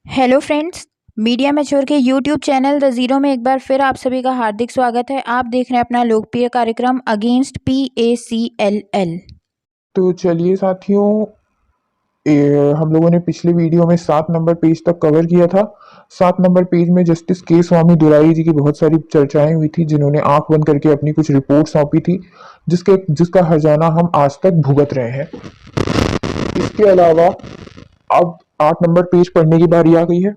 Hello friends. Media mature के YouTube channel the zero में एक बार फिर आप सभी का हार्दिक स्वागत है। आप देख रहे हैं अपना लोकप्रिय कार्यक्रम अगेंस्ट PACLL। तो चलिए साथियों, हम लोगों ने पिछले वीडियो में 7 नंबर पेज तक कवर किया था। 7 नंबर पेज में जस्टिस के स्वामी दुराई जी की बहुत सारी चर्चाएं हुई थी, जिन्होंने आंख बंद करके अपनी कुछ रिपोर्ट सौंपी थी, जिसका हर्जाना हम आज तक भुगत रहे हैं। इसके अलावा अब 8 नंबर पेज पढ़ने की बारी आ गई है।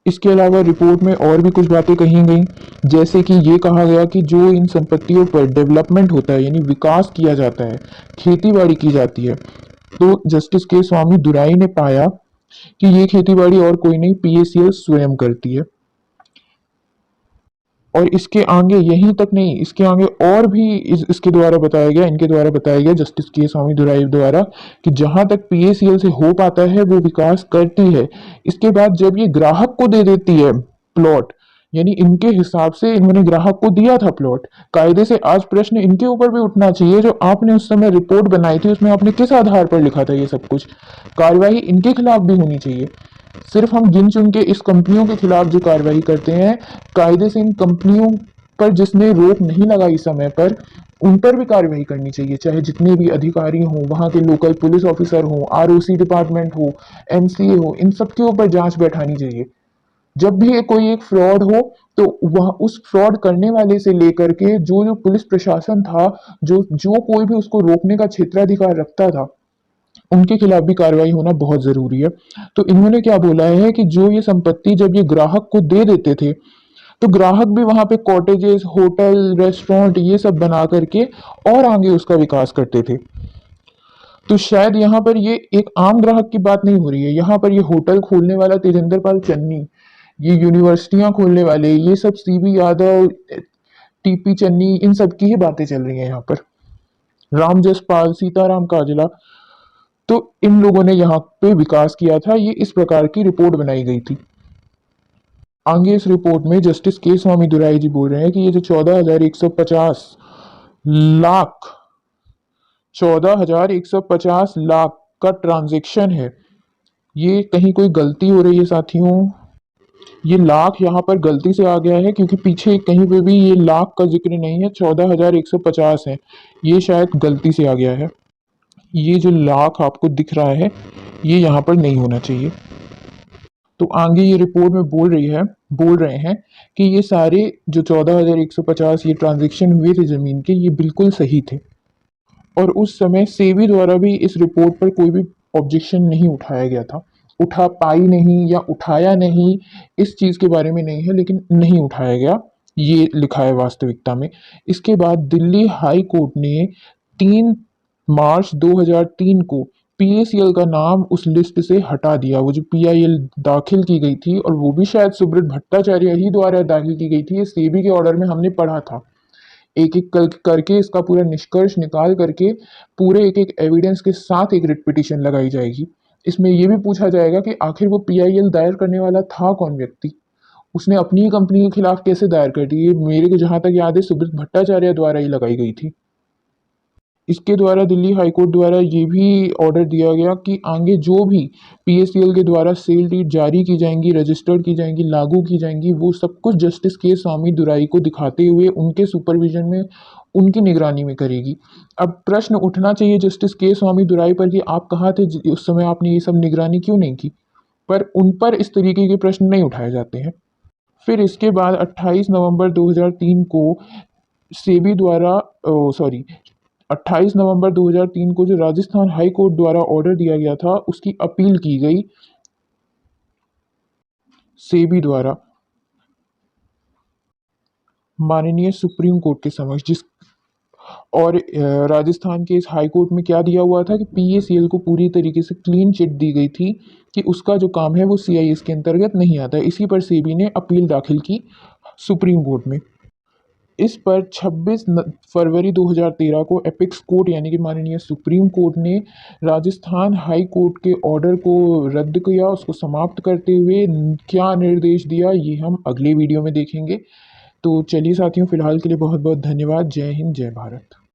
इसके अलावा रिपोर्ट में और भी कुछ बातें कही गई, जैसे कि ये कहा गया कि जो इन संपत्तियों पर डेवलपमेंट होता है, यानी विकास किया जाता है, खेतीबाड़ी की जाती है, तो जस्टिस के स्वामी दुराई ने पाया कि ये खेतीबाड़ी और कोई नहीं, PACL स्वयं करती है। और इसके आगे यहीं तक नहीं, इसके आगे और भी इसके द्वारा बताया गया, इनके द्वारा बताया गया, जस्टिस के स्वामी दुराई द्वारा, कि जहां तक PACL से हो पाता है वो विकास करती है। इसके बाद जब ये ग्राहक को दे देती है प्लॉट, यानी इनके हिसाब से इन्होंने ग्राहक को दिया था प्लॉट, कायदे से आज प्रश्न इनके ऊपर भी उठना चाहिए, जो आपने उस समय रिपोर्ट बनाई थी उसमें आपने किस आधार पर लिखा था ये सब कुछ। कार्यवाही इनके खिलाफ भी होनी चाहिए। सिर्फ हम गिन चुन के इस कंपनियों के खिलाफ जो कार्रवाई करते हैं, कायदे से इन कंपनियों पर जिसने रोक नहीं लगाई समय पर, उन पर भी कार्रवाई करनी चाहिए, चाहे जितने भी अधिकारी हों, वहाँ के लोकल पुलिस ऑफिसर हों, ROC डिपार्टमेंट हो, MCA हो, इन सब के ऊपर जांच बैठानी चाहिए। जब भी कोई एक फ्रॉड हो, तो वह उस फ्रॉड करने वाले से लेकर के जो जो पुलिस प्रशासन था, जो जो कोई भी उसको रोकने का क्षेत्राधिकार रखता था, उनके खिलाफ भी कार्रवाई होना बहुत जरूरी है। तो इन्होंने क्या बोला है कि जो ये संपत्ति जब ये ग्राहक को दे देते थे, तो ग्राहक भी वहां पे कॉटेजेस, होटल, रेस्टोरेंट ये सब बना करके और आगे उसका विकास करते थे। तो शायद यहाँ पर ये एक आम ग्राहक की बात नहीं हो रही है, यहाँ पर ये होटल खोलने वाला तेजेंद्र पाल चन्नी, ये यूनिवर्सिटियां खोलने वाले, ये सब CB यादव, TP चन्नी, इन सब की ही बातें चल रही हैं यहाँ पर। राम जसपाल, सीताराम काजला, तो इन लोगों ने यहाँ पे विकास किया था। ये इस प्रकार की रिपोर्ट बनाई गई थी। आगे इस रिपोर्ट में जस्टिस के स्वामी दुराई जी बोल रहे हैं कि ये जो 14,150 लाख 14,150 लाख का ट्रांजेक्शन है, ये कहीं कोई गलती हो रही है साथियों। ये लाख यहाँ पर गलती से आ गया है, क्योंकि पीछे कहीं पे भी ये लाख का जिक्र नहीं है, 14,150 है, ये शायद गलती से आ गया है। ये जो लाख आपको दिख रहा है, ये यहाँ पर नहीं होना चाहिए। तो आगे ये रिपोर्ट में बोल रहे हैं कि ये सारे जो 14,150 ये ट्रांजेक्शन हुए थे जमीन के, ये बिल्कुल सही थे। और उस समय सेबी द्वारा भी इस रिपोर्ट पर कोई भी ऑब्जेक्शन नहीं उठाया गया था। उठा पाई नहीं या उठाया नहीं, इस चीज के बारे में नहीं है, लेकिन नहीं उठाया गया, ये लिखा है वास्तविकता में। इसके बाद दिल्ली हाई कोर्ट ने 3 मार्च 2003 को PACL का नाम उस लिस्ट से हटा दिया। वो जो PIL दाखिल की गई थी, और वो भी शायद सुब्रत भट्टाचार्य ही द्वारा दाखिल की गई थी, ये सेबी के ऑर्डर में हमने पढ़ा था। एक एक करके इसका पूरा निष्कर्ष निकाल करके पूरे एक एक एविडेंस के साथ एक रिट पिटीशन लगाई जाएगी। इसमें यह भी पूछा जाएगा कि आखिर वो PIL दायर करने वाला था कौन व्यक्ति, उसने अपनी ही कंपनी के खिलाफ कैसे दायर कर दी। ये मेरे को जहां तक याद है सुब्रत भट्टाचार्य द्वारा ही लगाई गई थी। इसके द्वारा दिल्ली हाईकोर्ट द्वारा ये भी ऑर्डर दिया गया कि आगे जो भी PACL के द्वारा सेल डीड जारी की जाएंगी, रजिस्टर्ड की जाएंगी, लागू की जाएंगी, वो सब कुछ जस्टिस के स्वामी दुराई को दिखाते हुए उनके सुपरविजन में, उनकी निगरानी में करेगी। अब प्रश्न उठना चाहिए जस्टिस के स्वामी दुराई पर कि आप कहाँ थे उस समय, आपने ये सब निगरानी क्यों नहीं की, पर उन पर इस तरीके के प्रश्न नहीं उठाए जाते हैं। फिर इसके बाद 28 नवंबर 2003 को सेबी द्वारा, सॉरी, 28 नवंबर 2003 को जो राजस्थान हाई कोर्ट द्वारा ऑर्डर दिया गया था, उसकी अपील की गई सेबी द्वारा माननीय सुप्रीम कोर्ट के समक्ष। जिस और राजस्थान के इस हाई कोर्ट में क्या दिया हुआ था कि PACL को पूरी तरीके से क्लीन चिट दी गई थी कि उसका जो काम है वो CIS के अंतर्गत नहीं आता। इसी पर सेबी ने अपील दाखिल की सुप्रीम कोर्ट में। इस पर 26 फरवरी 2013 को एपिक्स कोर्ट, यानी कि माननीय सुप्रीम कोर्ट ने राजस्थान हाई कोर्ट के ऑर्डर को रद्द किया, उसको समाप्त करते हुए क्या निर्देश दिया, ये हम अगले वीडियो में देखेंगे। तो चलिए साथियों, फिलहाल के लिए बहुत बहुत धन्यवाद। जय हिंद, जय भारत।